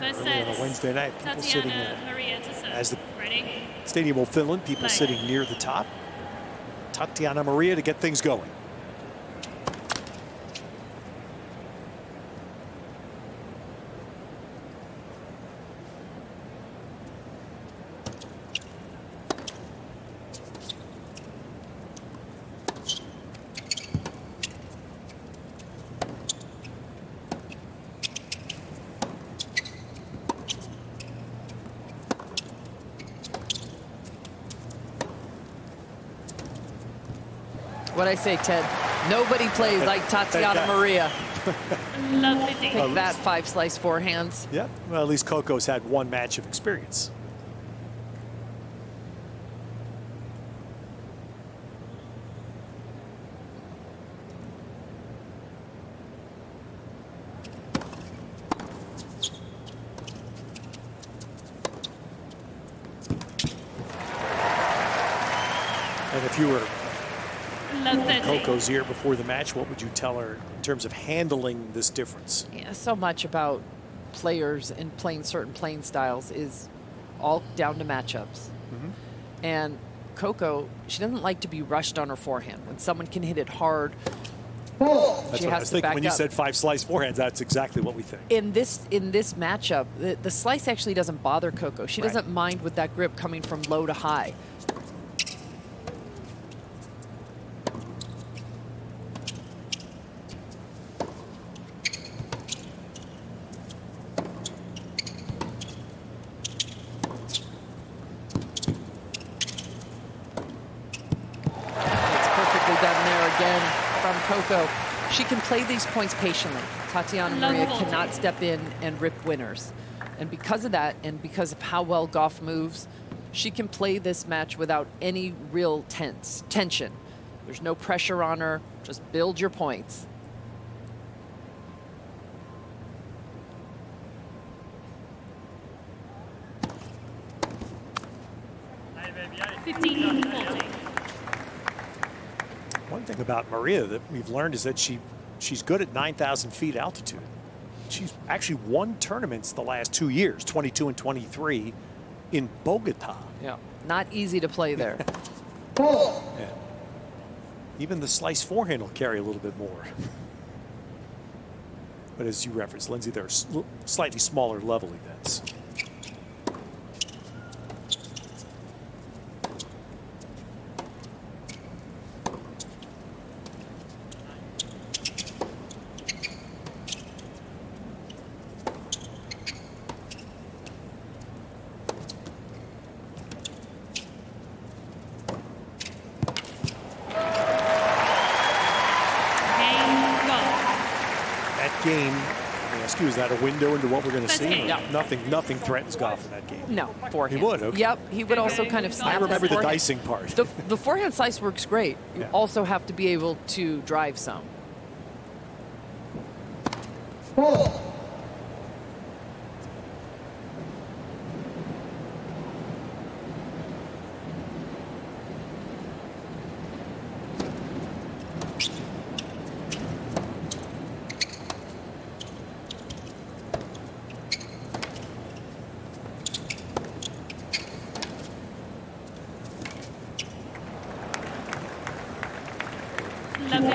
early on a Wednesday night. People sitting Maria as the stadium will fill in, people sitting near the top. Tatjana Maria to get things going. What I say, Ted, nobody plays like Tatjana Maria. Lovely Take that 5-slice forehands. Yep, well, at least Coco's had one match of experience. And if you were Coco's ear before the match, what would you tell her in terms of handling this difference? Yeah, so much about players and playing certain playing styles is all down to matchups. And Coco, she doesn't like to be rushed on her forehand. When someone can hit it hard, that's what I was thinking when you up. said 5-slice forehands. That's exactly what we think. In this matchup, the slice actually doesn't bother Coco. She doesn't mind with that grip coming from low to high. Coco, she can play these points patiently. Tatjana Maria cannot step in and rip winners. And because of that, and because of how well Gauff moves, she can play this match without any real tension. There's no pressure on her. Just build your points. One thing about Maria that we've learned is that she's good at 9,000 feet altitude. She's actually won tournaments the last 2 years, 22 and 23 in Bogota. Yeah, not easy to play there. Yeah. Even the slice forehand will carry a little bit more. But as you referenced, Lindsay, there are slightly smaller level events. Game, let me ask you, is that a window into what we're going to see? No. Nothing threatens Gauff in that game. No, forehand. He would, okay. Yep, he would also kind of snap. I remember the dicing part. The forehand slice works great. You also have to be able to drive some.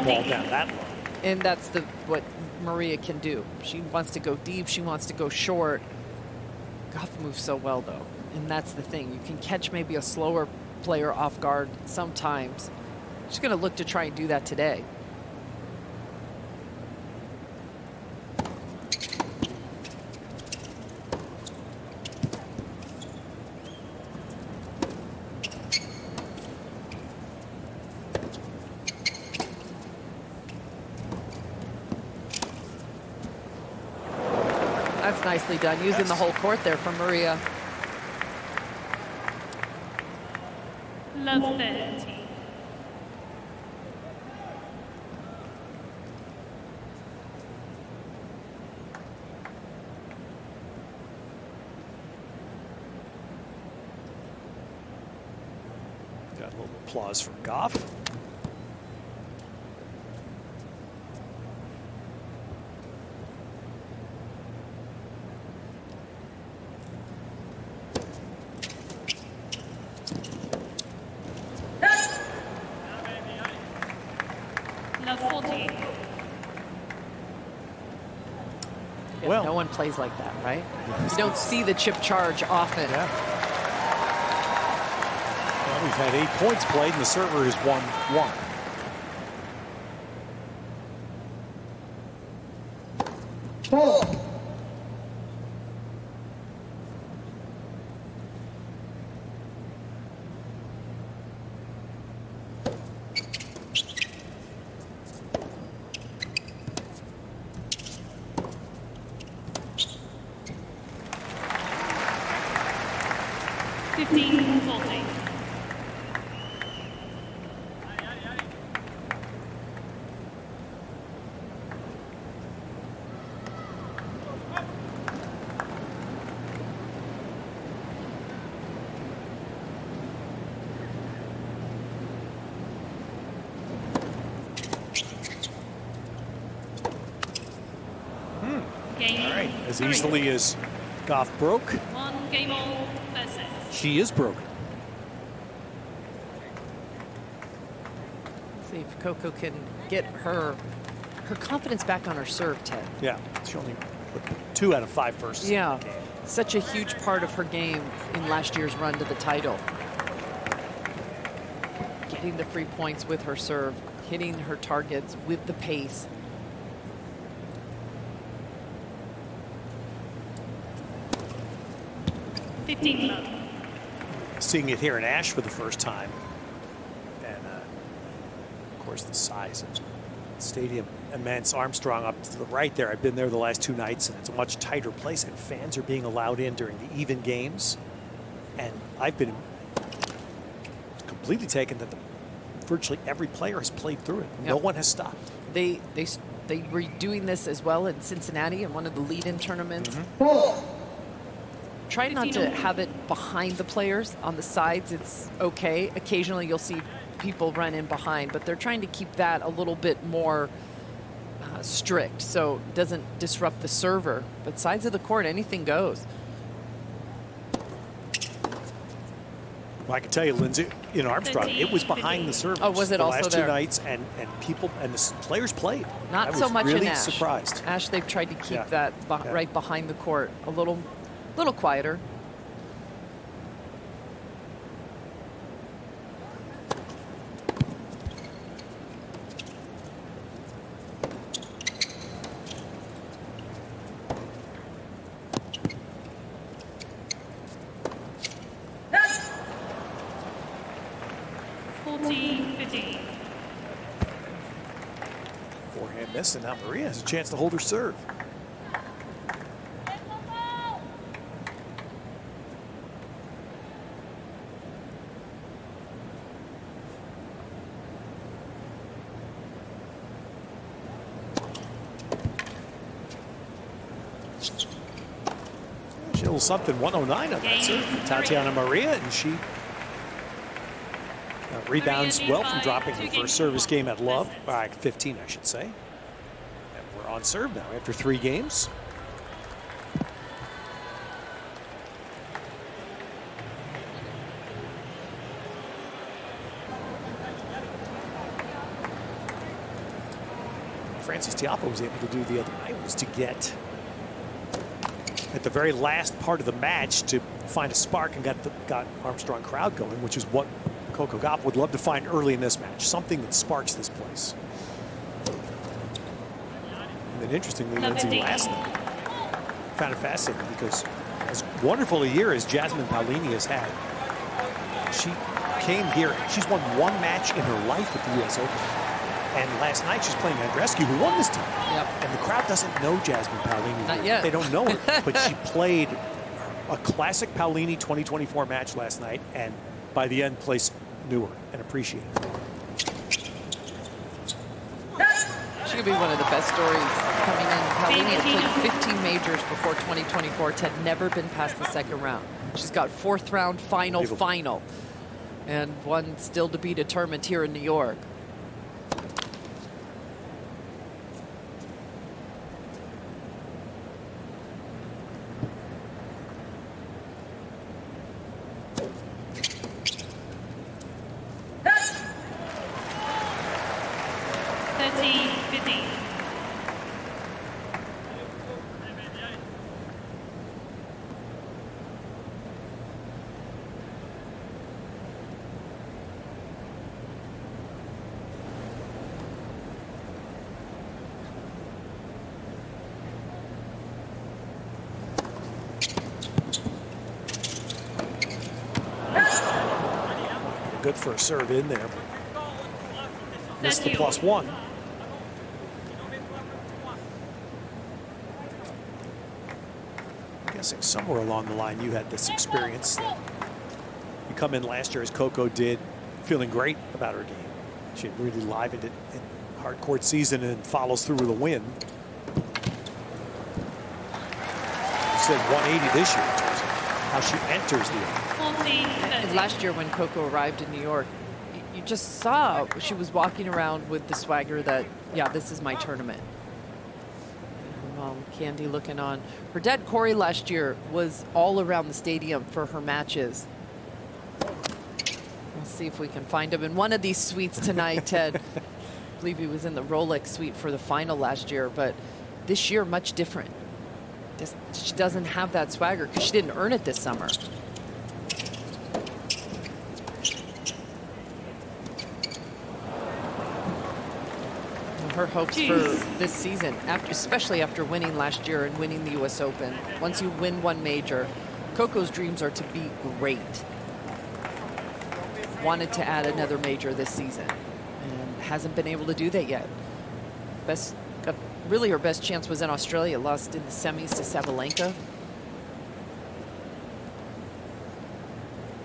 Ball down that low. And that's what Maria can do. She wants to go deep. She wants to go short. Gauff moves so well, though. And that's the thing. You can catch maybe a slower player off guard sometimes. She's going to look to try and do that today. That's nicely done, using the whole court there from Maria. Love 30. Got a little applause from Gauff. plays like that, right? You don't see the chip charge often. Yeah. Well, we've had 8 points played, and the server has won 1. As easily as Gauff broke. 1 game all, first set. She is broken. See if Coco can get her confidence back on her serve, Ted. Yeah, she only put 2 out of 5 first. Yeah, such a huge part of her game in last year's run to the title. Getting the free points with her serve, hitting her targets with the pace. Seeing it here in Ash for the first time. And, of course, the size of the stadium, immense. Armstrong up to the right there. I've been there the last 2 nights, and it's a much tighter place, and fans are being allowed in during the even games. And I've been completely taken that virtually every player has played through it. Yep. No one has stopped. They were doing this as well in Cincinnati in one of the lead-in tournaments. Try not to have it behind the players. On the sides, it's okay. Occasionally, you'll see people run in behind, but they're trying to keep that a little bit more strict so it doesn't disrupt the server. But sides of the court, anything goes. Well, I can tell you, Lindsay, in Armstrong, it was behind the servers. Oh, was it the also last there? 2 nights, and people and the players played. Not I so was much really in Ash. surprised. Ash, they've tried to keep Yeah. that Yeah. right behind the court, a little quieter. Forehand miss, and now Maria has a chance to hold her serve. She a little something 109 on that serve. Tatjana Maria, and she rebounds well from dropping her first service game at Love, 15, I should say. And we're on serve now after 3 games. Frances Tiafoe was able to do the other night was to get at the very last part of the match to find a spark and got Armstrong crowd going, which is what Coco Gauff would love to find early in this match, something that sparks this place. And then interestingly, Lindsay, last night, found it fascinating because as wonderful a year as Jasmine Paolini has had, she came here, she's won 1 match in her life at the US Open. And last night she's playing Andreescu, who won this time. Yep. And the crowd doesn't know Jasmine Paolini. Not yet. They don't know her, but she played a classic Paolini 2024 match last night, and by the end, place knew her and appreciated her. She could be one of the best stories coming in. Paolini had played 15 majors before 2024. Had never been past the 2nd round. She's got 4th round final, and one still to be determined here in New York. good for a serve in there. Missed the Sergio. +1. I'm guessing somewhere along the line you had this experience. You come in last year, as Coco did, feeling great about her game. She had really livened it in hard court season and follows through with a win. You said 180 this year in terms of how she enters the event. 40, 30. Last year when Coco arrived in New York, you just saw she was walking around with the swagger that, yeah, this is my tournament. Her mom, Candy, looking on. Her dad, Corey, last year was all around the stadium for her matches. We'll see if we can find him in one of these suites tonight, Ted. I believe he was in the Rolex suite for the final last year, but this year, much different. She doesn't have that swagger because she didn't earn it this summer. Her hopes for this season, especially after winning last year and winning the U.S. Open. Once you win one major, Coco's dreams are to be great. Wanted to add another major this season and hasn't been able to do that yet. Really her best chance was in Australia, lost in the semis to Sabalenka.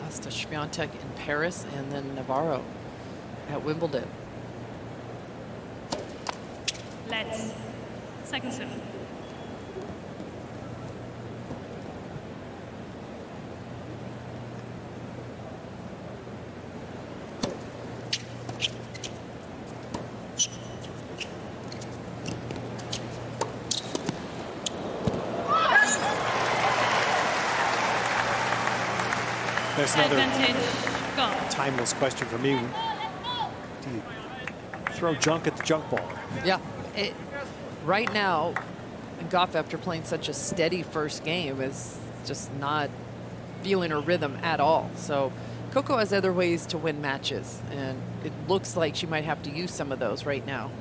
Lost to Swiatek in Paris and then Navarro at Wimbledon. Let's. Second serve. That's another Advantage. Go. timeless question for me. Do you throw junk at the junk ball? Yeah, right now, Gauff, after playing such a steady first game, is just not feeling her rhythm at all. So Coco has other ways to win matches, and it looks like she might have to use some of those right now.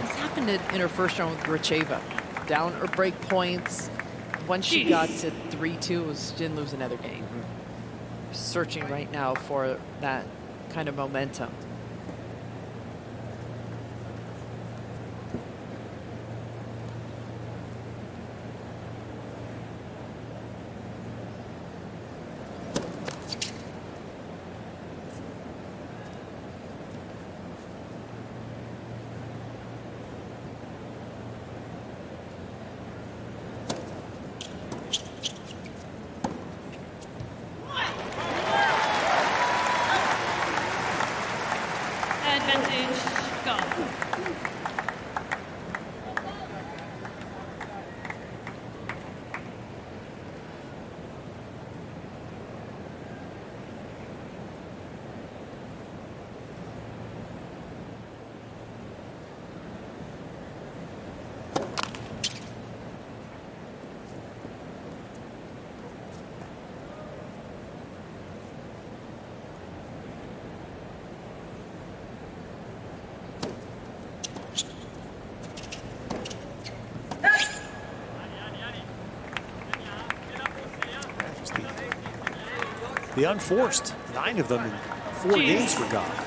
This happened in her first round with Gracheva. Down her break points. Once she got to 3-2, she didn't lose another game. Searching right now for that kind of momentum. Advantage. Go. The unforced, 9 of them in 4 games for Gauff.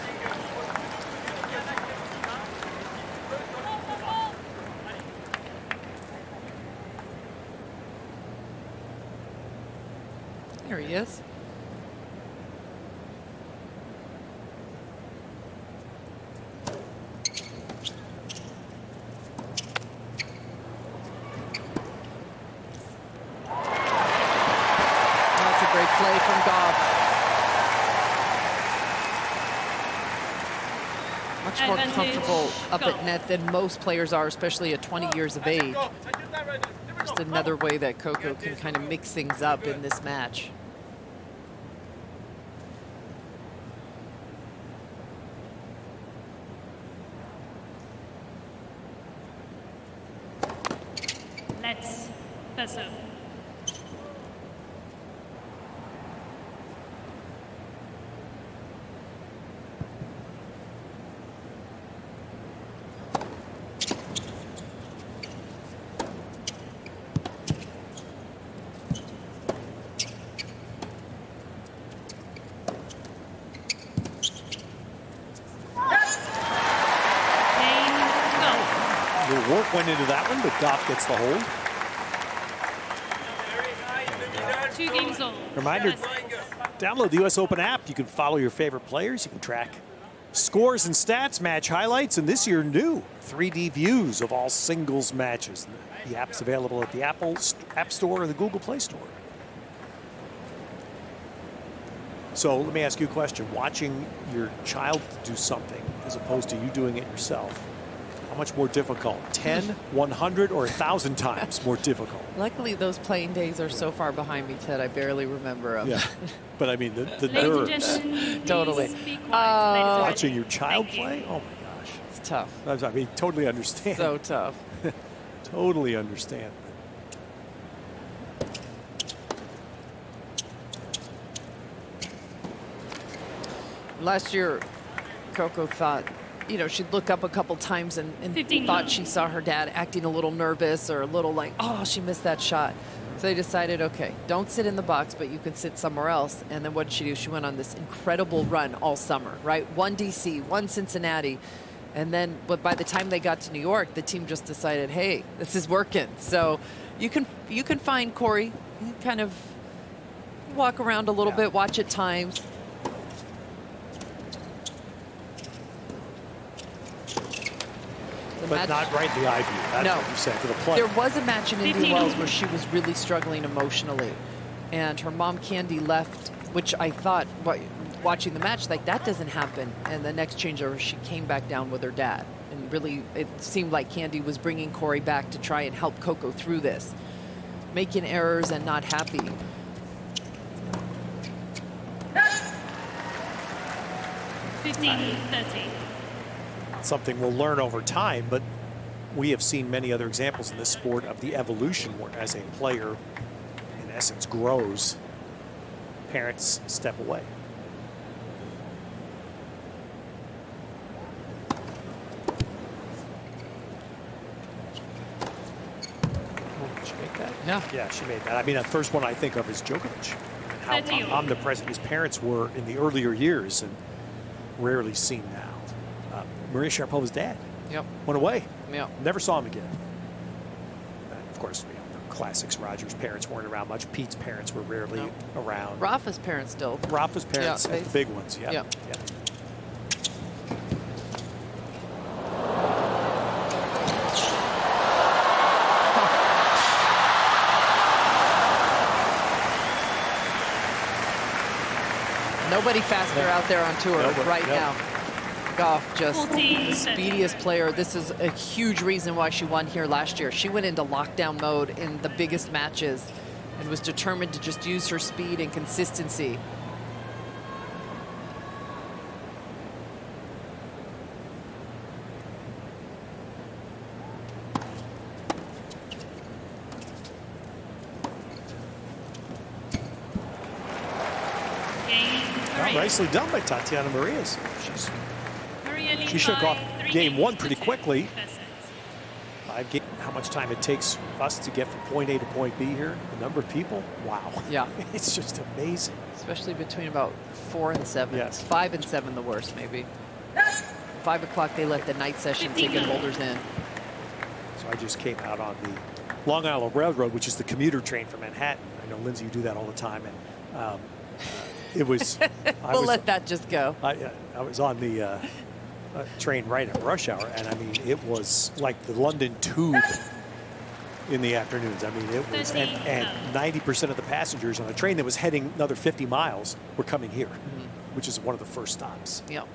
There he is. Play from Gauff. Much more comfortable up at net than most players are, especially at 20 years of age. Just another way that Coco can kind of mix things up in this match. Let's. That's it. little work went into that one, but Gauff gets the hold. 2 games all. Reminder, download the US Open app. You can follow your favorite players. You can track scores and stats, match highlights, and this year new 3D views of all singles matches. The app's available at the Apple App Store or the Google Play Store. So let me ask you a question. Watching your child do something as opposed to you doing it yourself, how much more difficult? 10, 100, or 1,000 times more difficult? Luckily, those playing days are so far behind me, Ted. I barely remember them. Yeah, but I mean, the Ladies and nerves. gentlemen, Totally. please be quiet. Ladies and Watching your child Thank you. play? Oh my gosh. It's tough. I mean, totally understand. So tough. Totally understand. Last year, Coco thought, you know, she'd look up a couple times and 15 thought love. she saw her dad acting a little nervous or a little like, oh, she missed that shot. So they decided, okay, don't sit in the box, but you can sit somewhere else. And then what did she do? She went on this incredible run all summer, right? 1 DC, 1 Cincinnati. And then, but by the time they got to New York, the team just decided, hey, this is working. So you can find Corey, you can kind of walk around a little Yeah. bit, watch at times. The But match- not right in the eye view. That's No. what you said for the play. There was a match in Indian 15. Wells where she was really struggling emotionally. And her mom, Candy, left, which I thought, watching the match, like, that doesn't happen. And the next changeover, she came back down with her dad. And really, it seemed like Candy was bringing Corey back to try and help Coco through this. Making errors and not happy. 15-30. Something we'll learn over time, but we have seen many other examples in this sport of the evolution where as a player, in essence, grows, parents step away. Did she make that? Yeah. Yeah, she made that. I mean, the first one I think of is Djokovic. And how 30. omnipresent his parents were in the earlier years and rarely seen now. Maria Sharapova's dad Yep. went away. Yep. Never saw him again. And of course, you know, the classics. Roger's parents weren't around much. Pete's parents were rarely No. around. Rafa's parents still. Rafa's parents, Yeah, the big ones. Yeah. Yeah. Yeah. Nobody faster out there on tour Nobody, right no. now. Goff, just 14, the speediest player. This is a huge reason why she won here last year. She went into lockdown mode in the biggest matches and was determined to just use her speed and consistency. Game Well, 3. nicely done by Tatjana Maria. Maria leads She shook by off 3 game games one to pretty 2. quickly. That's it. 5 games. How much time it takes us to get from point A to point B here? The number of people? Wow. Yeah. It's just amazing. Especially between about 4 and 7. Yes. 5 and 7 the worst, maybe. 5 o'clock, they let the night session ticket holders in. So I just came out on the Long Island Railroad, which is the commuter train from Manhattan. I know, Lindsay, you do that all the time. And it was... We'll let that just go. I was on the train right at rush hour, and I mean, it was like the London Tube in the afternoons. I mean, it was... And 90% of the passengers on a train that was heading another 50 miles were coming here, which is one of the first stops. Yep.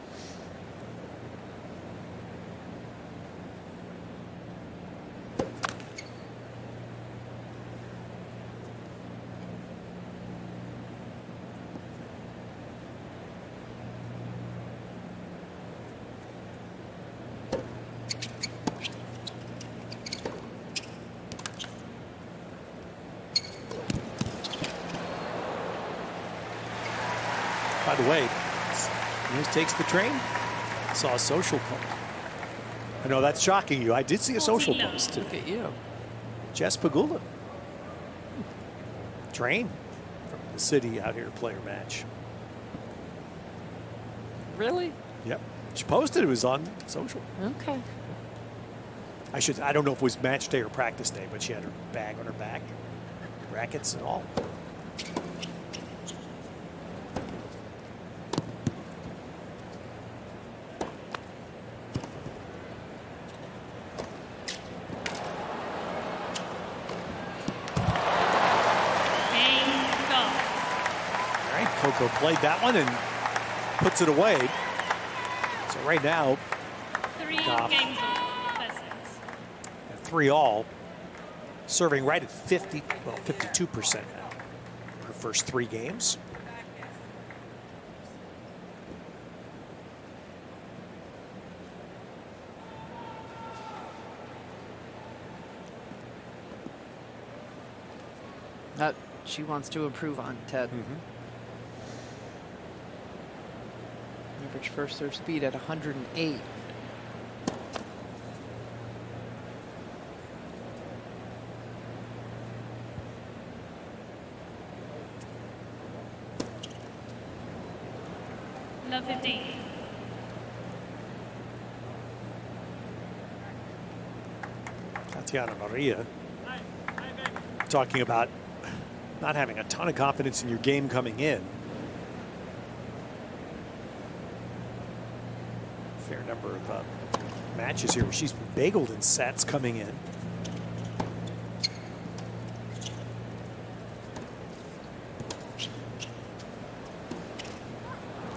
By the way, News takes the train. Saw a social post. I know that's shocking you. I did see a social post. Look at you. Jess Pagula. Train from the city out here to play her match. Really? Yep. She posted it was on social. Okay. I don't know if it was match day or practice day, but she had her bag on her back, rackets and all. Coco played that one and puts it away. So right now, 3 games all. 3-all, serving right at 52% now. Her first 3 games. That she wants to improve on, Ted. Average first serve speed at 108. Love 15. Tatjana Maria talking about not having a ton of confidence in your game coming in. Fair number of matches here where she's been bageled in sets coming in. She's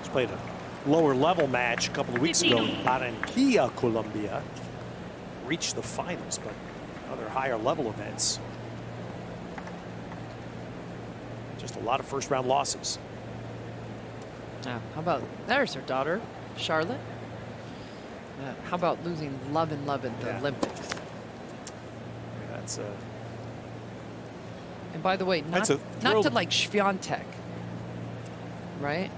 played a lower level match a couple of weeks ago. Barranquilla, Colombia. Reached the finals, but other higher level events. Just a lot of first round losses. How about, there's her daughter, Charlotte. How about losing love and love at the Olympics? That's and by the way, not to like Swiatek, right?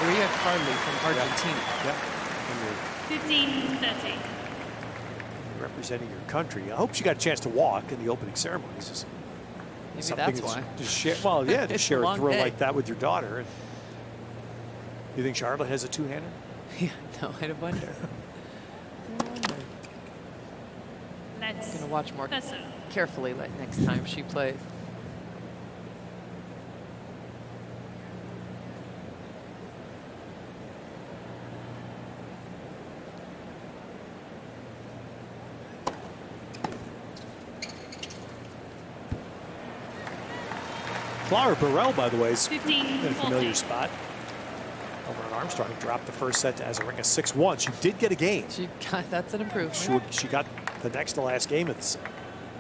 Maria Carly from Argentina. Yep. 15-30. Representing your country. I hope she got a chance to walk in the opening ceremonies. Maybe that's why. To share, well, yeah, to share a thrill day. like that with your daughter. You think Charlotte has a two-hander? Yeah, no, I wonder. Let's I'm gonna watch more carefully next time she plays. Clara Burrell, by the way, is in a 15-14. familiar spot. Over on Armstrong, dropped the first set to Azarenka 6-1. She did get a game. That's an improvement. She got the next to last game of the set.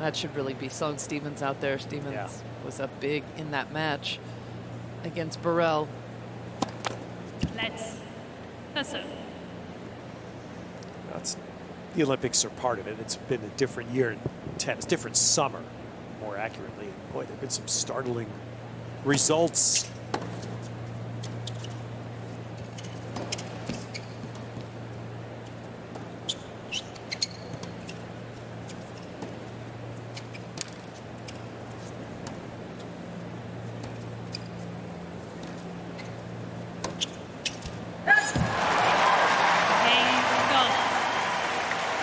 That should really be Sloane Stevens out there. Stevens was up big in that match against Burrell. Let's The Olympics are part of it. It's been a different year in tennis, different summer, more accurately. Boy, there have been some startling results.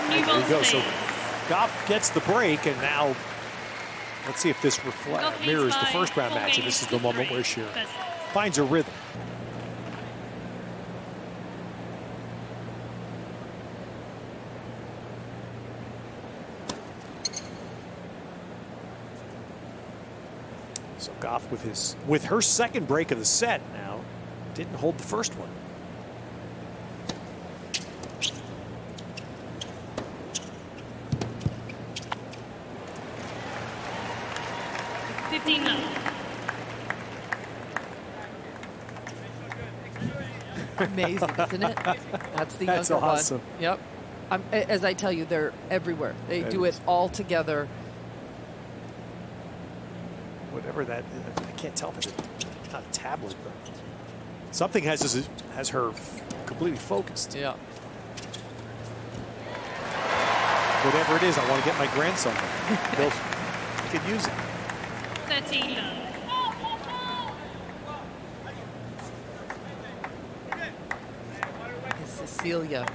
There you go. So Gauff gets the break, and now let's see if this mirrors the first round match. And this is the moment where she finds her rhythm. So Gauff with her second break of the set now didn't hold the first one. Amazing, isn't it? That's the younger awesome. one. Yep. As I tell you, they're everywhere. They do it all together. Whatever that, I can't tell if it's not a tablet, but something has her completely focused. Yeah. Whatever it is, I want to get my grandson. He could use it. 13. Celia.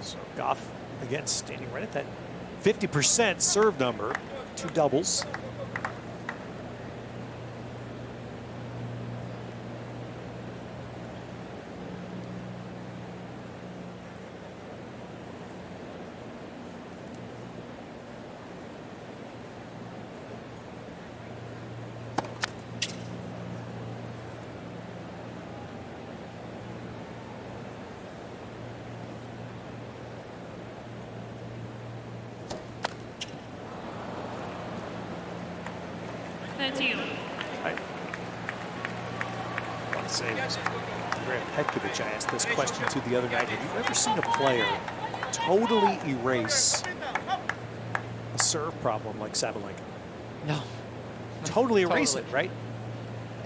So Gauff, again, standing right at that 50% serve number, 2 doubles. I want to say, Graham Petkovic, I asked this question to the other night. Have you ever seen a player totally erase a serve problem like Sabalenka? No. Totally erase it, right?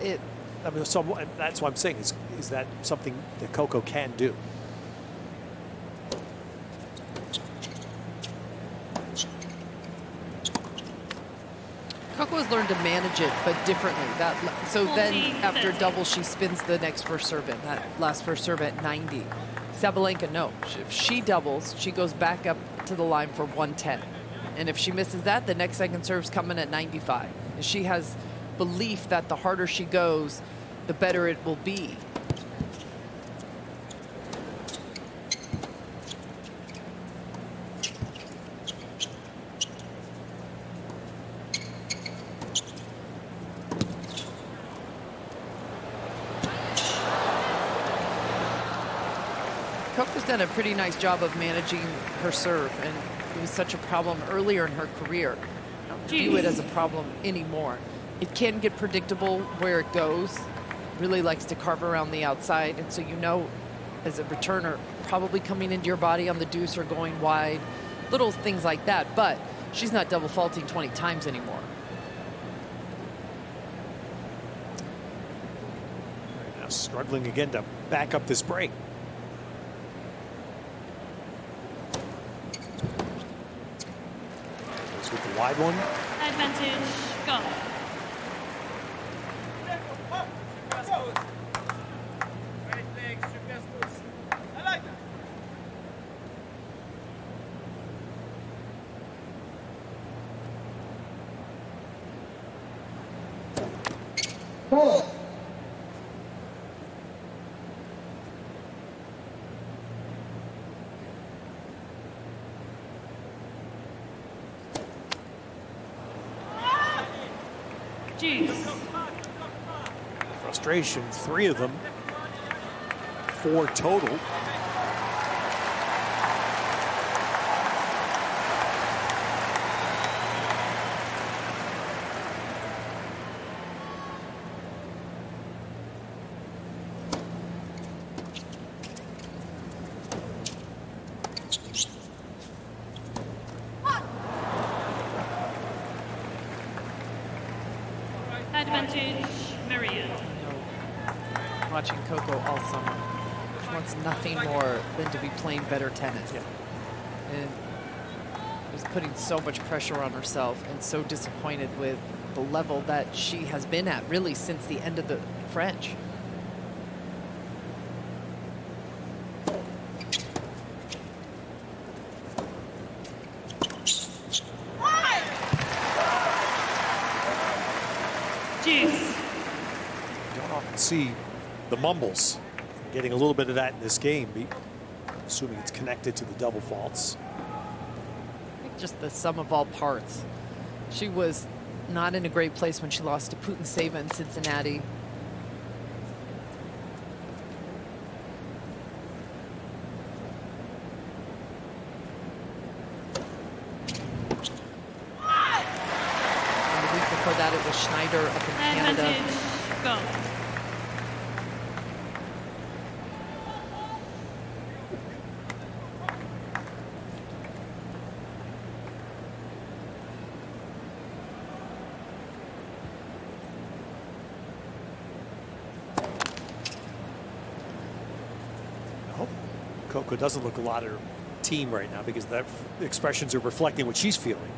It. I mean, so that's what I'm saying. Is that something that Coco can do? Coco has learned to manage it, but differently. So then after double, she spins the next first serve in, that last first serve at 90. Sabalenka, no. If she doubles, she goes back up to the line for 110. And if she misses that, the next second serve's coming at 95. And she has belief that the harder she goes, the better it will be. Coco's done a pretty nice job of managing her serve, and it was such a problem earlier in her career. I don't view it as a problem anymore. It can get predictable where it goes. Really likes to carve around the outside, and so you know, as a returner, probably coming into your body on the deuce or going wide, little things like that. But she's not double faulting 20 times anymore. Now struggling again to back up this break. With the wide one. Advantage, Gauff. Frustration, 3 of them, 4 total. Advantage, Maria. Watching Coco all summer. She wants nothing more than to be playing better tennis. Yeah. And is putting so much pressure on herself, and so disappointed with the level that she has been at really since the end of the French. See the mumbles, getting a little bit of that in this game, assuming it's connected to the double faults. I think just the sum of all parts. She was not in a great place when she lost to Putin-Seva in Cincinnati. And the week before that, it was Schneider up in Canada. Go. Coco doesn't look a lot at her team right now because the expressions are reflecting what she's feeling.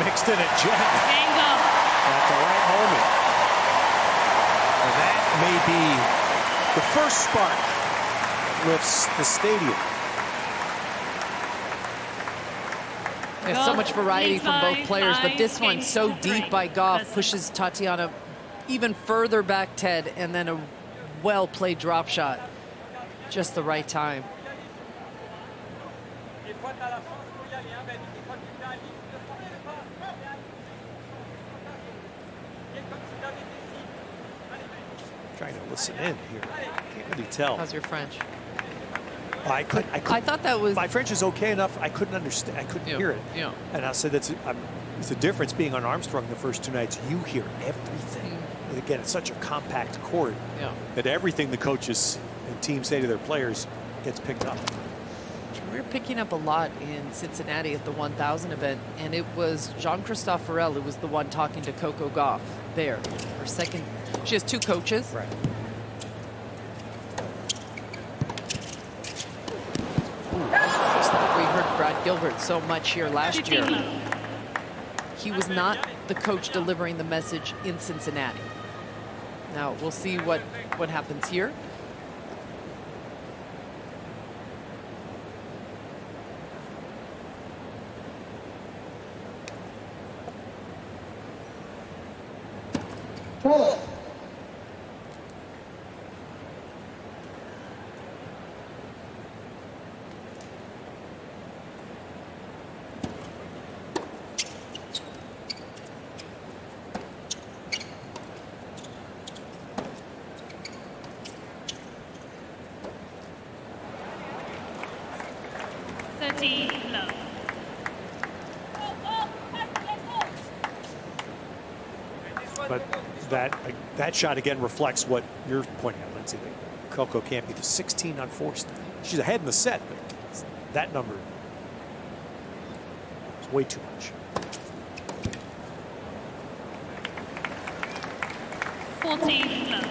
Mixed in it gently at the right moment. And that may be the first spark lifts the stadium. There's so much variety from both players, but this one so deep by Gauff pushes Tatjana even further back, Ted, and then a well-played drop shot. Just the right time. Trying to listen in here. Can't really tell. How's your French? I thought that was... My French is okay enough. I couldn't understand. I couldn't hear it. Yeah. And I said it's the difference being on Armstrong the first two nights. You hear everything. And again, it's such a compact court that everything the coaches and teams say to their players gets picked up. We were picking up a lot in Cincinnati at the 1000 event, and it was Jean-Christophe Farrell who was the one talking to Coco Gauff there. Her second, she has two coaches. Right. Just like we heard Brad Gilbert so much here last year. He was not the coach delivering the message in Cincinnati. Now we'll see what happens here. Low. But that shot again reflects what you're pointing out, Lindsay. That Coco can't be the 16 unforced. She's ahead in the set, but that number is way too much. 14 low.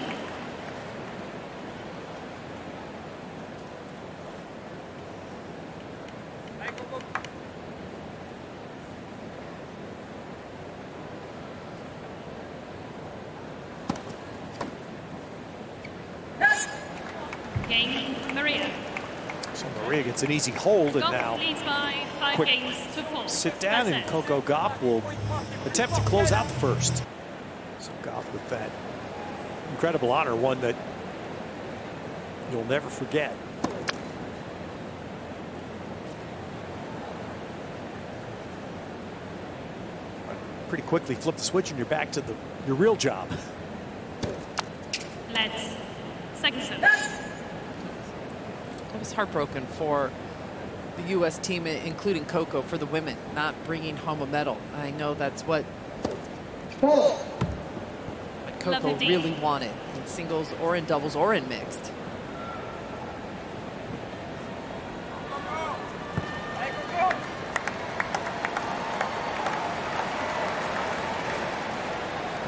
Maria. So Maria gets an easy hold, and now leads by 5 quick games to 4. sit down, and Coco Gauff will attempt to close out the first. So Gauff with that incredible honor, one that you'll never forget. Pretty quickly flip the switch and you're back to your real job. Let's second serve. I was heartbroken for the U.S. team, including Coco, for the women not bringing home a medal. I know that's what Coco really wanted in singles or in doubles or in mixed.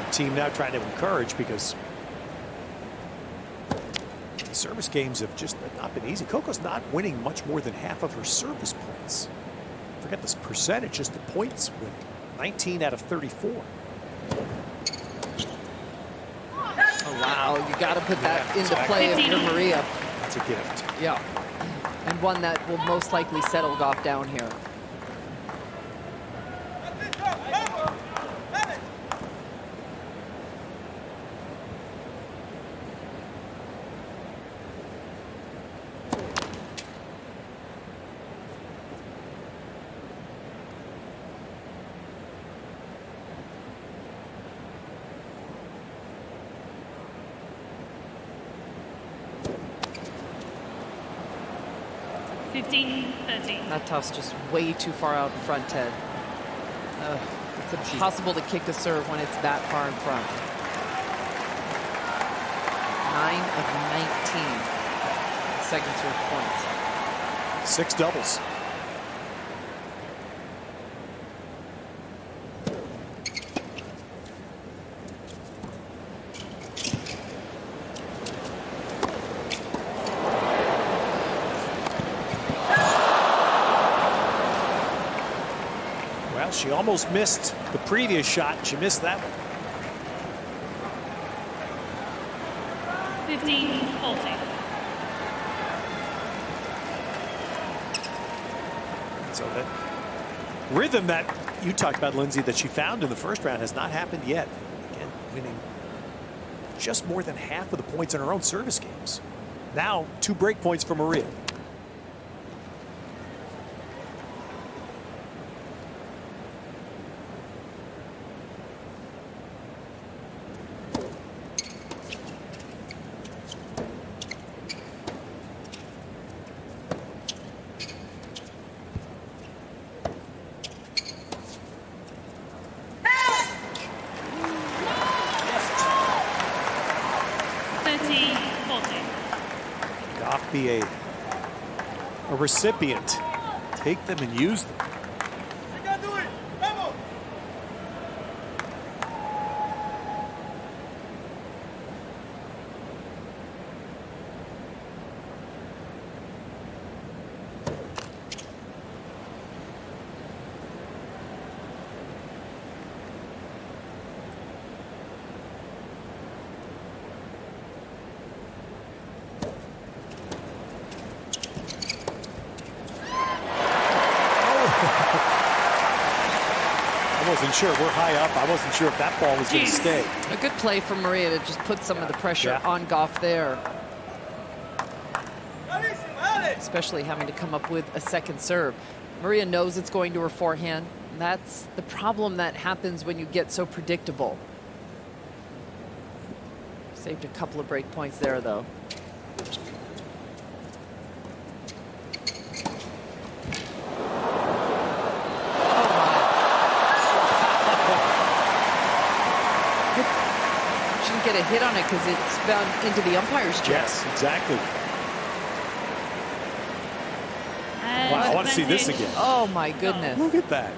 The team now trying to encourage, because service games have just not been easy. Coco's not winning much more than half of her service points. Forget this percentage, just the points win. 19 out of 34. Oh, wow, you got to put that into play if you're Maria. That's a gift. Yeah, and one that will most likely settle Gauff down here. 15-13. That toss's just way too far out in front, Ted. It's impossible to kick a serve when it's that far in front. 9 of 19 second serve points. 6 doubles. Well, she almost missed the previous shot. She missed that one. 15-14. So that rhythm that you talked about, Lindsay, that she found in the first round has not happened yet. Again, winning just more than half of the points in her own service games. Now, 2 break points for Maria. Gauff be a recipient. Take them and use them. I wasn't sure. We're high up. I wasn't sure if that ball was going to stay. A good play from Maria to just put some of the pressure on Gauff there. Especially having to come up with a second serve. Maria knows it's going to her forehand. That's the problem that happens when you get so predictable. Saved a couple of break points there, though. Get a hit on it because it's bound into the umpire's chair. Yes, exactly. Wow, I want to see this again. Oh my goodness. Look at that.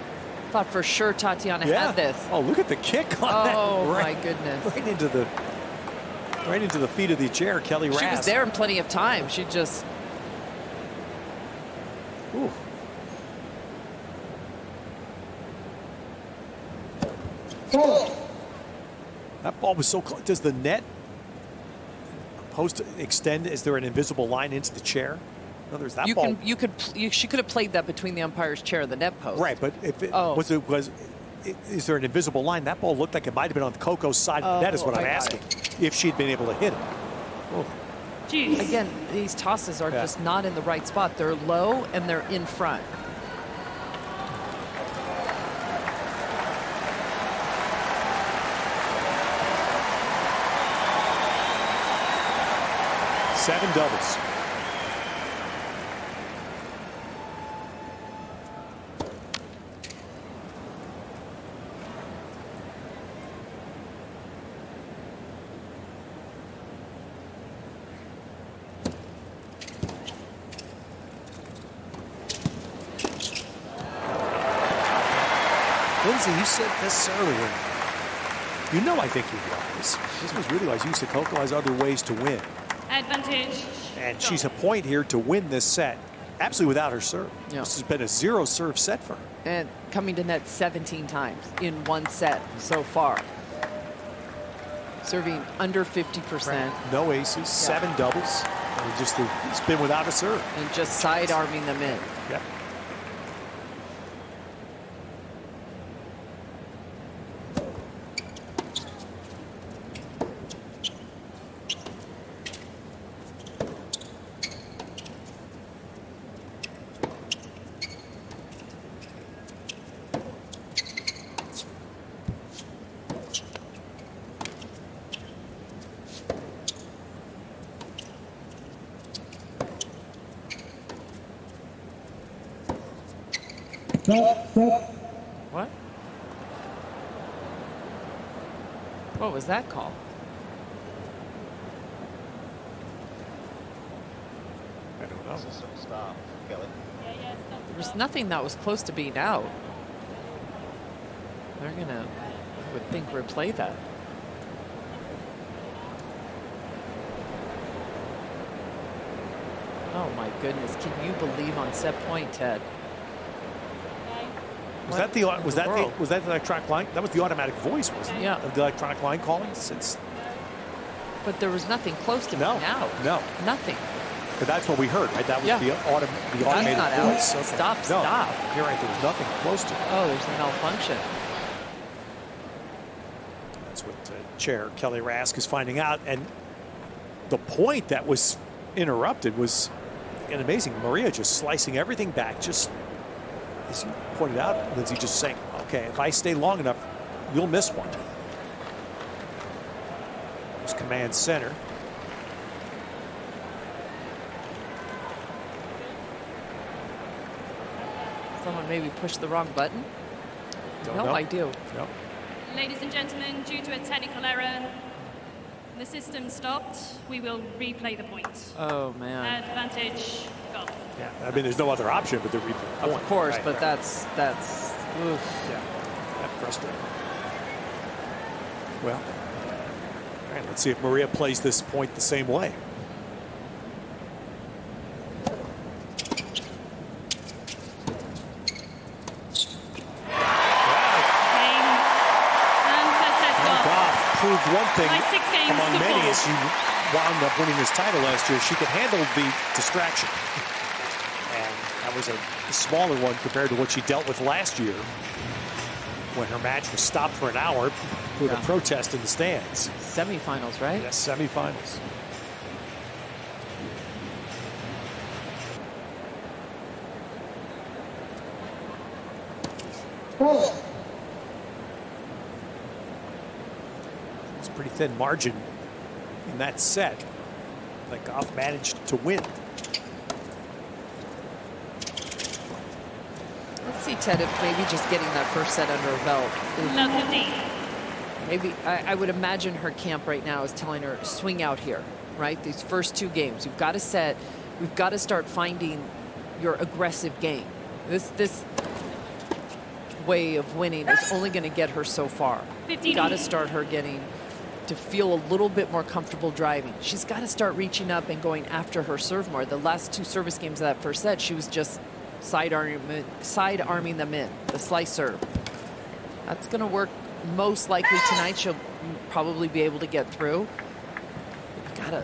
Thought for sure Tatjana had this. Oh, look at the kick on that. Oh my goodness. Right into the feet of the chair, Kelly Rask. She was there in plenty of time. She just. Ooh. That ball was so close. Does the net post extend? Is there an invisible line into the chair? In other words, that ball. She could have played that between the umpire's chair and the net post. Right, but if it is there an invisible line? That ball looked like it might have been on Coco's side of the net. Is what I'm asking. If she'd been able to hit it. Oh. Again, these tosses are just not in the right spot. They're low and they're in front. Seven doubles. Lindsay, you said this earlier. You know I think you're wise. This was really wise. You said Coco has other ways to win. Advantage. And she's a point here to win this set, absolutely without her serve. Yeah. This has been a 0 serve set for her. And coming to net 17 times in one set so far. Serving under 50%. Right. No aces, 7 doubles. And it's been without a serve. And just side arming them in. Yep. What? What was that call? I don't know. System stop, Kelly. There was nothing that was close to being out. They're gonna, I would think, replay that. Oh my goodness! Can you believe on set point, Ted? Was that the electronic line? That was the automatic voice, wasn't it? Yeah. Of the electronic line calling. Since But there was nothing close to no, being out. no, Nothing. but that's what we heard, right? That was Yeah. the automated not out. voice. Stop, No, stop. You're right. There was nothing close to it. Oh, there's a malfunction. That's what Chair Kelly Rask is finding out. And the point that was interrupted was an amazing. Maria just slicing everything back, just as you pointed out, Lindsay, just saying, okay, if I stay long enough, you'll miss one. There's command center. Someone maybe pushed the wrong button? Don't No know. idea. No. Ladies and gentlemen, due to a technical error, the system stopped. We will replay the point. Oh man. Advantage, Gauff. Yeah, I mean, there's no other option but to replay. Of course, Right, but right. that's oof. Yeah, that's frustrating. Well, all right, let's see if Maria plays this point the same way. Game. And first set, Gauff. Goff proved one thing By 6 games among to many 4. as she wound up winning this title last year. She could handle the distraction. And that was a smaller one compared to what she dealt with last year when her match was stopped for an hour with a protest in the stands. Semifinals, right? Yes, semifinals. It's a pretty thin margin in that set that Gauff managed to win. Let's see, Ted, if maybe just getting that first set under her belt. Love 15. Maybe I would imagine her camp right now is telling her, swing out here, right? These first 2 games, you've got to set, we've got to start finding your aggressive game. This way of winning is only going to get her so far. 15. You've got to start her getting to feel a little bit more comfortable driving. She's got to start reaching up and going after her serve more. The last 2 service games of that first set, she was just side arming them in, the slice serve. That's going to work most likely tonight. She'll probably be able to get through. You got to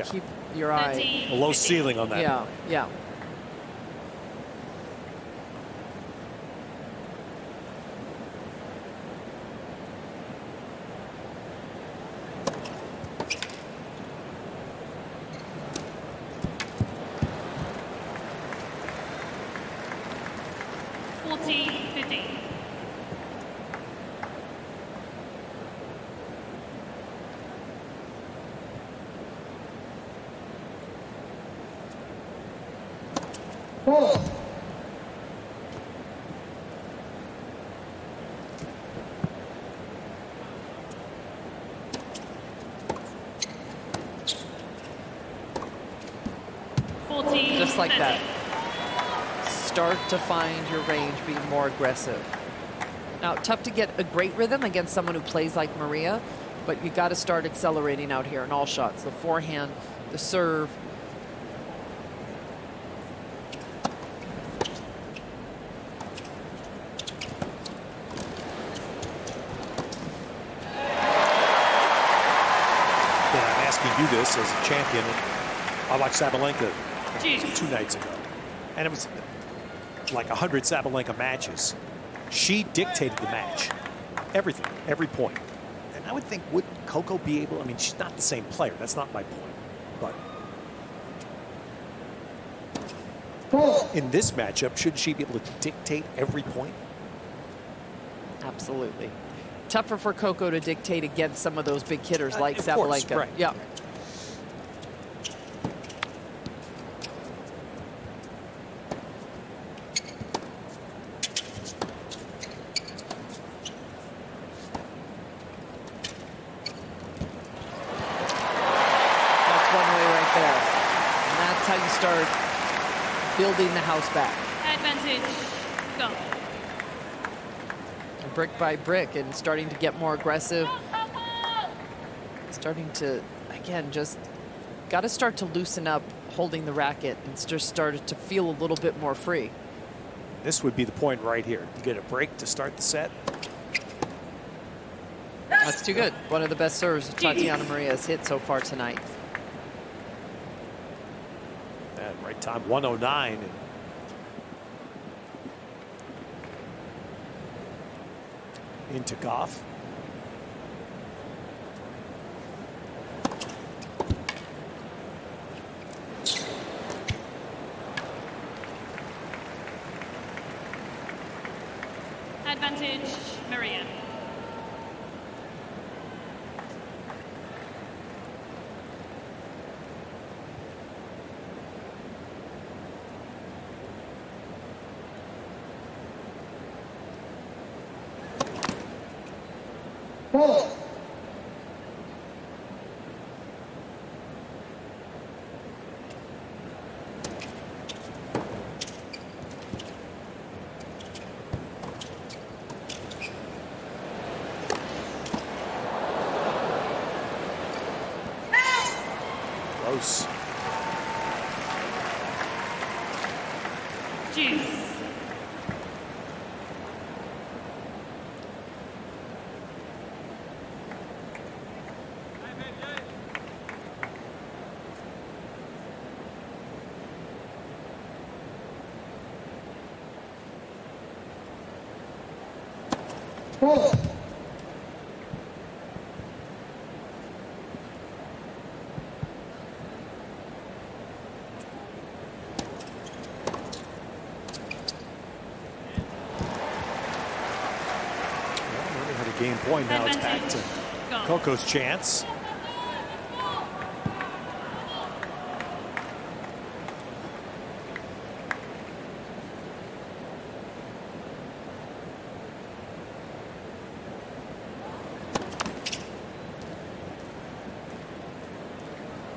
keep your eye. 13. A low ceiling on that. Yeah, yeah. Just like that. Start to find your range, being more aggressive. Now, tough to get a great rhythm against someone who plays like Maria, but you got to start accelerating out here in all shots. The forehand, the serve. Then I'm asking you this as a champion. I watched Sabalenka 2 nights ago, and it was like 100 Sabalenka matches. She dictated the match, everything, every point. And I would think, would Coco be able? I mean, she's not the same player. That's not my point. But in this matchup, should she be able to dictate every point? Absolutely. Tougher for Coco to dictate against some of those big hitters like Of course, Sabalenka. right. Yeah. how you start building the house back. Advantage, go. Brick by brick and starting to get more aggressive. Starting to, again, just got to start to loosen up holding the racket and just started to feel a little bit more free. This would be the point right here. You get a break to start the set. That's too good. One of the best serves Tatjana Maria has hit so far tonight. At right time, 109. Into Gauff. Advantage, Maria. Close. Juice. Game point. Now it's back to Coco's chance.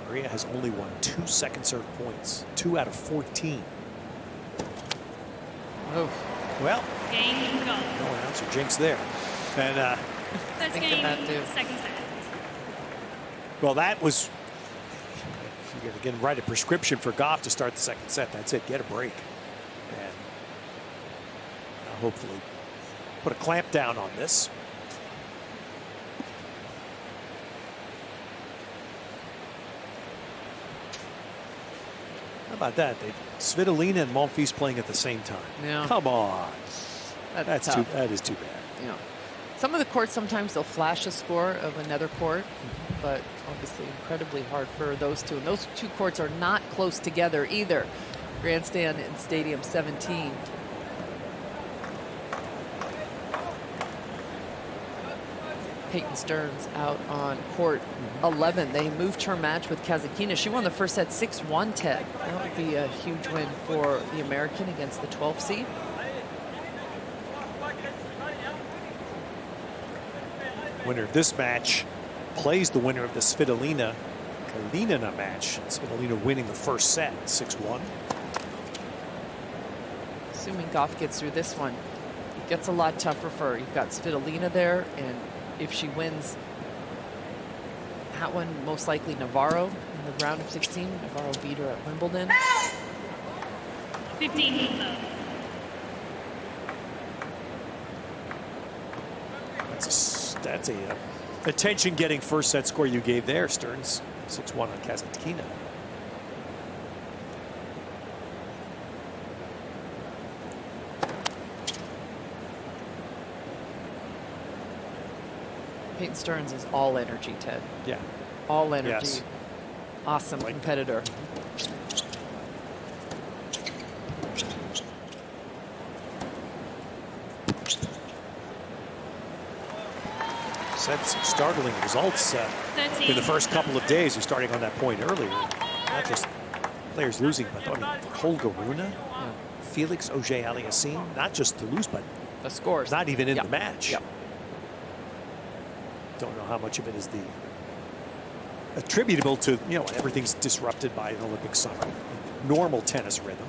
Maria has only won 2 second serve points, 2 out of 14. Oh. Well, Game go. no answer jinx there. And First Thinking game, that too. second set. well, that was, you got to get right a prescription for Gauff to start the second set. That's it. Get a break, and hopefully put a clamp down on this. How about that? Svitolina and Monfils playing at the same time. Yeah. Come on. That's That tough. is too bad. Yeah. Some of the courts, sometimes they'll flash a score of another court, but obviously incredibly hard for those two. And those two courts are not close together either. Grandstand and Stadium 17. Peyton Stearns out on court 11. They moved her match with Kazakina. She won the first set 6-1, Ted. That would be a huge win for the American against the 12th seed. Winner of this match plays the winner of the Svitolina Kalinina match. Svitolina winning the first set, 6-1. Assuming Gauff gets through this one, it gets a lot tougher for her. You've got Svitolina there, and if she wins that one, most likely Navarro in the round of 16. Navarro beat her at Wimbledon. 15 love. That's a attention-getting first set score you gave there, Stearns. 6-1 on Kazatkina. Peyton Stearns is all energy, Ted. Yeah. All energy. Yes. Awesome competitor. Said some startling results in the first couple of days. You're starting on that point earlier. Not just players losing, but I mean, Holger Rune, Felix Auger-Aliassime, not just to lose, but the scores. Not even in the match. Yep. Don't know how much of it is attributable to, everything's disrupted by an Olympic summer. normal tennis rhythm.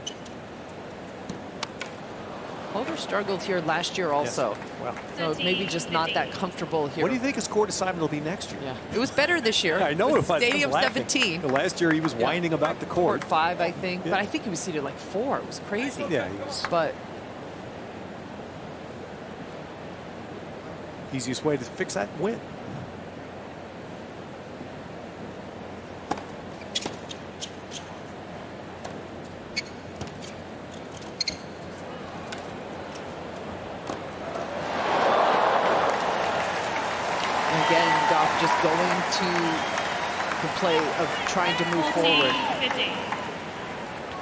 Holder struggled here last year also. Yes. Well, So maybe just not that comfortable here. what do you think his court assignment will be next year? Yeah, it was better this year. I know With it was. I was Stadium laughing. 17. Last year he was whining about the court. Court 5, I think. Yeah. But I think he was seated like 4. It was crazy. Yeah, he was. But Easiest way to fix that, win. again, Gauff just going to the play of trying to move 40, forward. 50.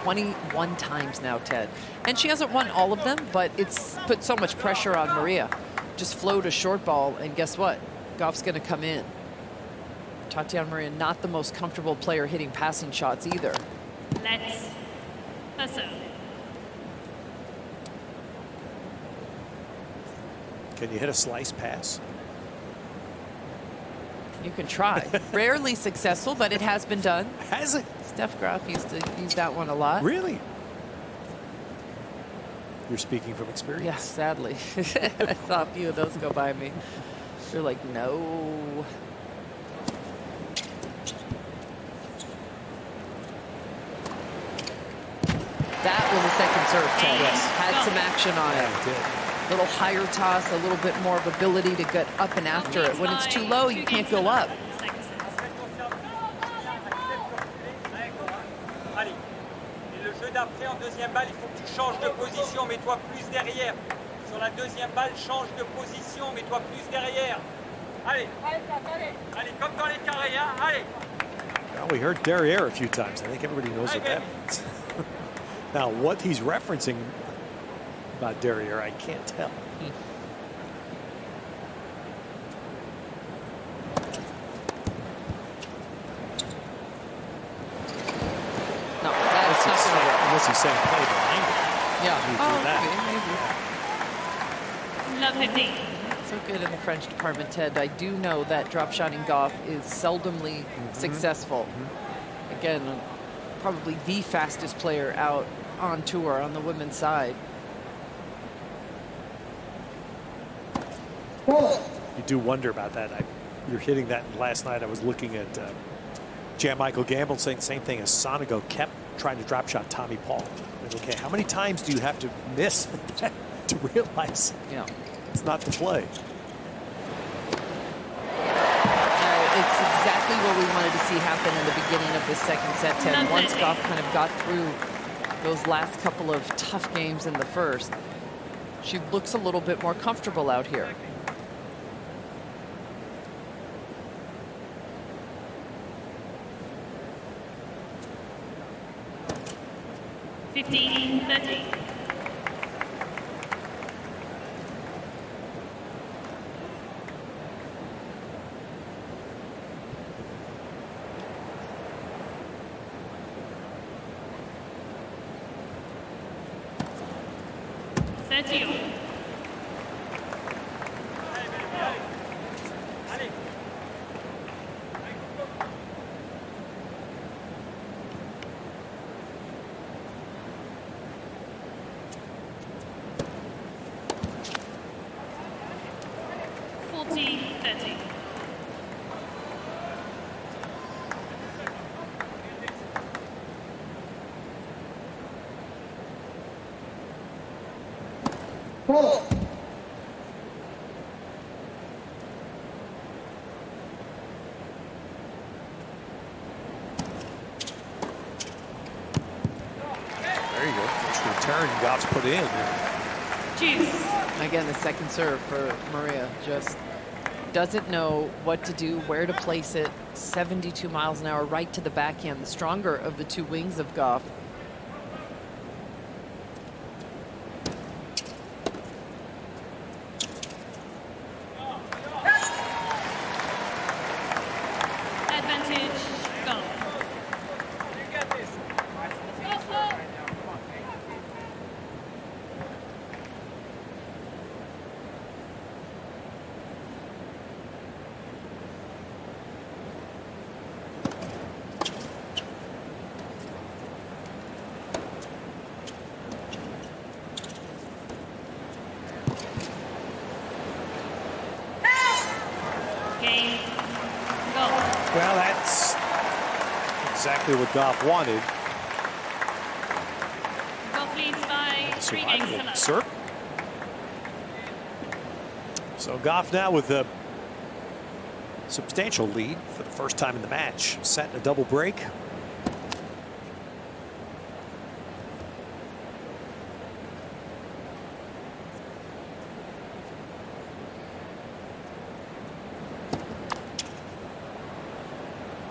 21 times now, Ted. And she hasn't won all of them, but it's put so much pressure on Maria. Just float a short ball, and guess what? Gauff's going to come in. Tatjana Maria, not the most comfortable player hitting passing shots either. Let's hustle. Can you hit a slice pass? You can try. Rarely successful, but it has been done. Has it? Steph Graf used to use that one a lot. Really? You're speaking from experience. Yeah, sadly. I saw a few of those go by me. You're like, no. That was a second serve, Ted. Yes. Had some action on it. Yeah, it did. A little higher toss, a little bit more of ability to get up and after it. When it's too low, you can't go up. Allez. Et le jeu d'après en deuxième balle, il faut que tu changes de position, mets-toi plus derrière. Sur la deuxième balle, change de position, mets-toi plus derrière. Allez. Allez, comme dans les carrés, hein. Allez. Well, we heard derrière a few times. I think everybody knows what that means. Now, what he's referencing about derrière, I can't tell. No, that's not going to work. Unless he's saying play behind it. Yeah. You do Oh, that. okay, maybe. Love 50. So good in the French department, Ted. I do know that drop shotting Gauff is seldomly successful. Again, probably the fastest player out on tour on the women's side. You do wonder about that. You're hitting that last night. I was looking at Jan Michael Gamble saying the same thing as Sonego kept trying to drop shot Tommy Paul. Like, okay, how many times do you have to miss to realize Yeah. it's not the play? It's exactly what we wanted to see happen in the beginning of the second set, Ted. Once Gauff kind of got through those last couple of tough games in the first, she looks a little bit more comfortable out here. Fifteen, 30. Allez. There you go. First return Gauff's put in. Juice. Again, the second serve for Maria just doesn't know what to do, where to place it. 72 miles an hour right to the backhand, the stronger of the two wings of Gauff. Advantage, go. You get this. exactly what Gauff wanted. Gauff leads by 3 games to love. Serve. So Gauff now with a substantial lead for the first time in the match. Set in a double break.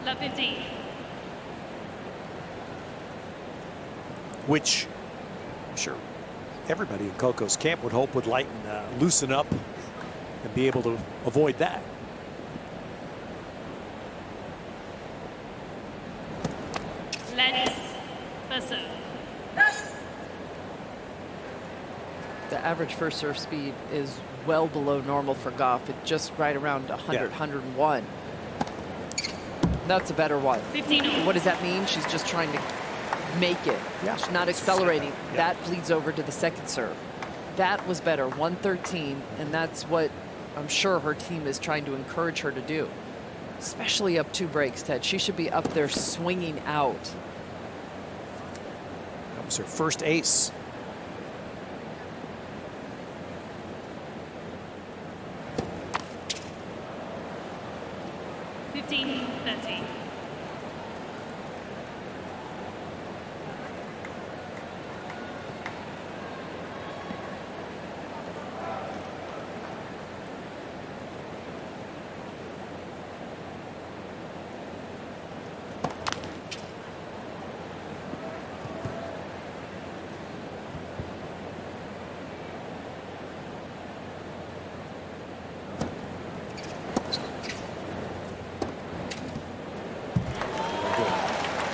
Love 15. Which I'm sure everybody in Coco's camp would hope would loosen up and be able to avoid that. Let's first serve. The average first serve speed is well below normal for Gauff. It's just right around 100, 101. That's a better one. 15. What does that mean? She's just trying to make it. Yeah. She's not accelerating. Yeah. That bleeds over to the second serve. That was better, 113, and that's what I'm sure her team is trying to encourage her to do, especially up 2 breaks, Ted. She should be up there swinging out. That was her first ace.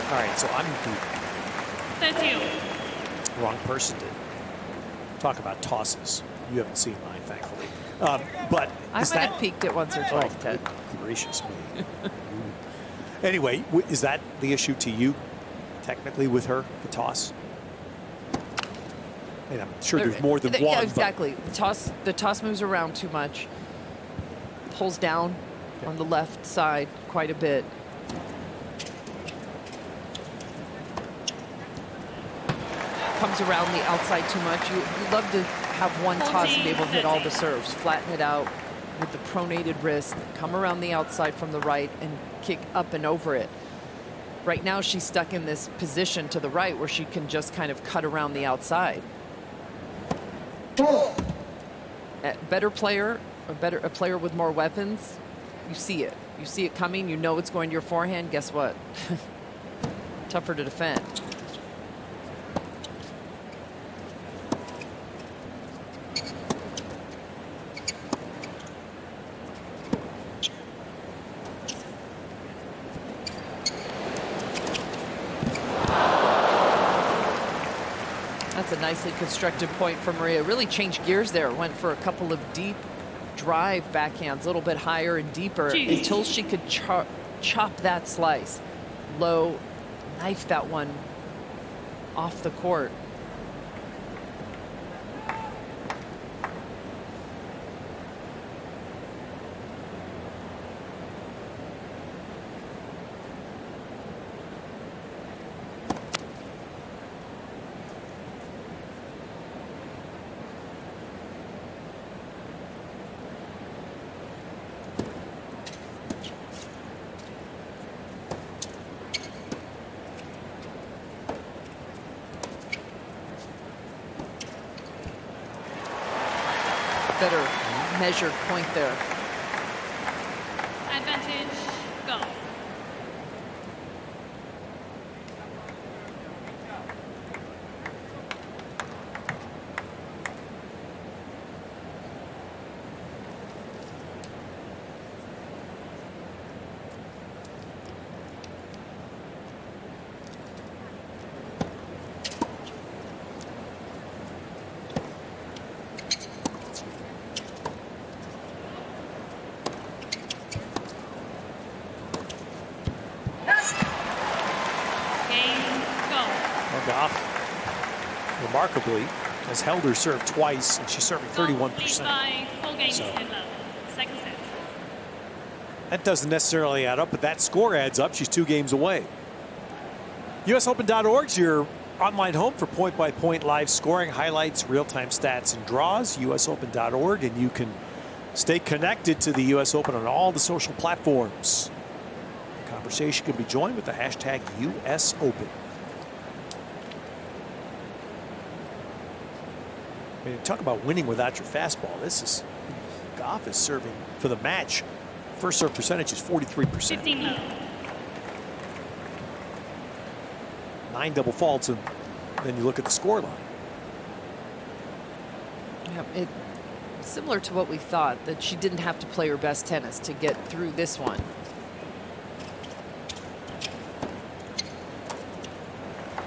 All right, so I'm the 30. wrong person to talk about tosses. You haven't seen mine, thankfully. But I might have peeked it once or twice, Ted. Good gracious me. Anyway, is that the issue to you, technically, with her, the toss? And I'm sure there's more than one. Yeah, exactly. The toss moves around too much. Pulls down on the left side quite a bit. Comes around the outside too much. You love to have one toss and be able to hit all the serves. Flatten it out with the pronated wrist. Come around the outside from the right and kick up and over it. Right now she's stuck in this position to the right where she can just kind of cut around the outside. A better player, a player with more weapons, you see it. You see it coming. You know it's going to your forehand. Guess what? Tougher to defend. That's a nicely constructed point for Maria. Really changed gears there. Went for a couple of deep drive backhands, a little bit higher and deeper until she could chop that slice. Low, knife that one off the court. Better measured point there. Advantage, go. Gauff, remarkably, has held her serve twice, and she's serving 31%. By 4 games to love. Second set. That doesn't necessarily add up, but that score adds up. She's 2 games away. USOpen.org is your online home for point-by-point live scoring, highlights, real-time stats, and draws. USOpen.org, and you can stay connected to the US Open on all the social platforms. The conversation can be joined with the hashtag USOpen. I mean, talk about winning without your fastball. This is, Gauff is serving for the match. First serve percentage is 43%. 15 love. 9 double faults, and then you look at the score line. Yeah, similar to what we thought, that she didn't have to play her best tennis to get through this one.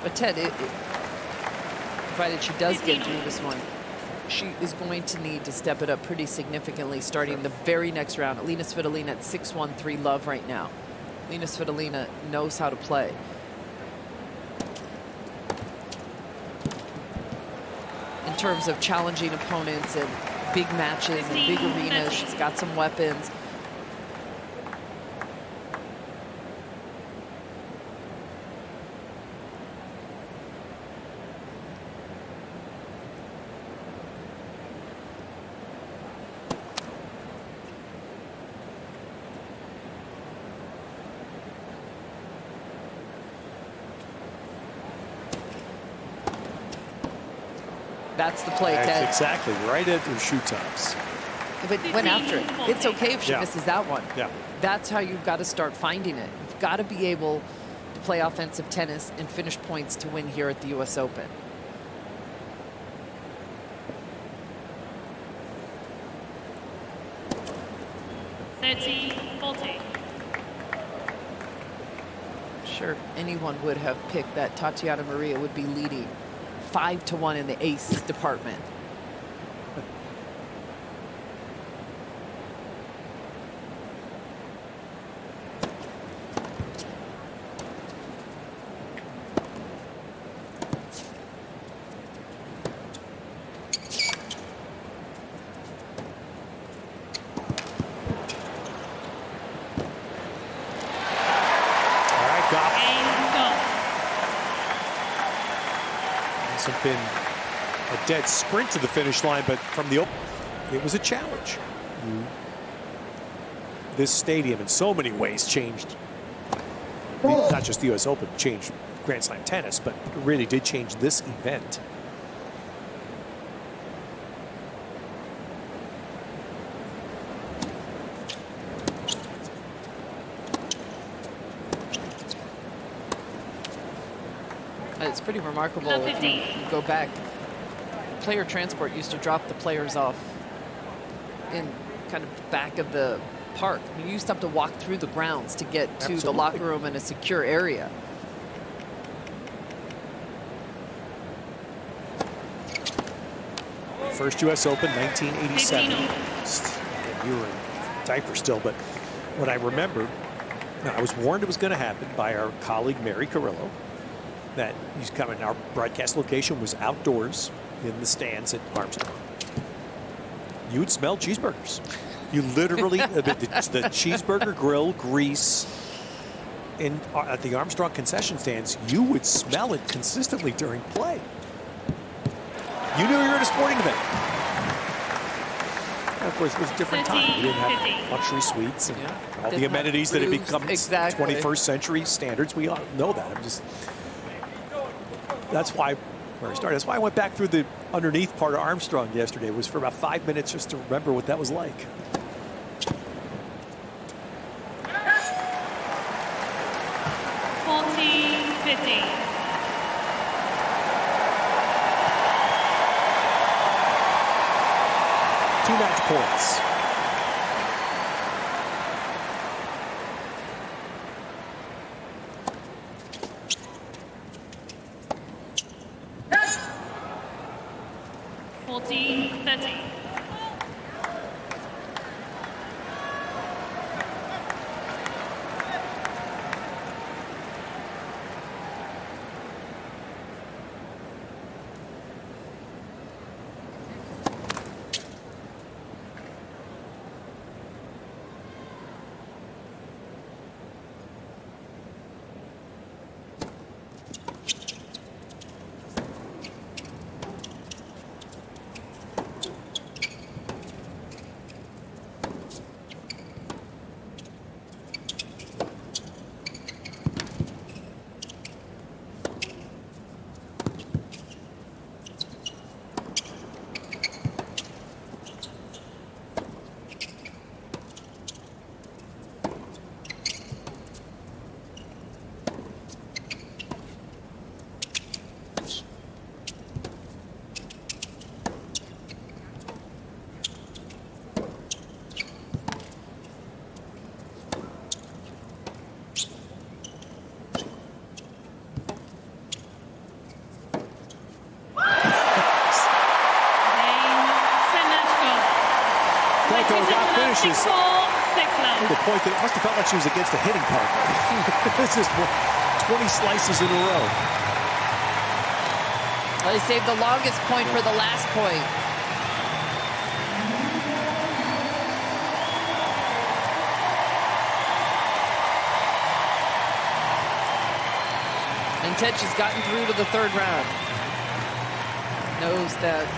But Ted, provided she does get through this one, she is going to need to step it up pretty significantly starting the very next round. Alina Svitolina at 6-1-3 love right now. Alina Svitolina knows how to play. In terms of challenging opponents and big matches and big arenas, she's got some weapons. That's the play, Ted. That's exactly right at her shoe tops. But went after it. It's okay if she misses that one. Yeah. That's how you've got to start finding it. You've got to be able to play offensive tennis and finish points to win here at the US Open. Sure, anyone would have picked that Tatjana Maria would be leading 5-1 in the ace department. Been a dead sprint to the finish line, but from the open, it was a challenge. This stadium in so many ways changed, not just the US Open, changed Grand Slam tennis, but it really did change this event. It's pretty remarkable. If you go back, player transport used to drop the players off in kind of the back of the park. I mean, you used to have to walk through the grounds to get to the locker room in a secure area. First US Open, 1987. You were in diaper still, but what I remember, I was warned it was going to happen by our colleague Mary Carrillo, that he's coming. Our broadcast location was outdoors in the stands at Armstrong. You would smell cheeseburgers. You literally, the cheeseburger grill grease at the Armstrong concession stands, you would smell it consistently during play. You knew you were at a sporting event. And of course, it was a different time. We didn't have luxury suites and all the amenities that have become 21st century standards. We all know that. That's why where I started. That's why I went back through the underneath part of Armstrong yesterday. It was for about 5 minutes just to remember what that was like. Two match points. Coco Gauff finishes. 6-4, 6 love. The point that it must have felt like she was against a hitting partner. It's just 20 slices in a row. Well, they saved the longest point for the last point. And Tetch has gotten through to the third round. Knows that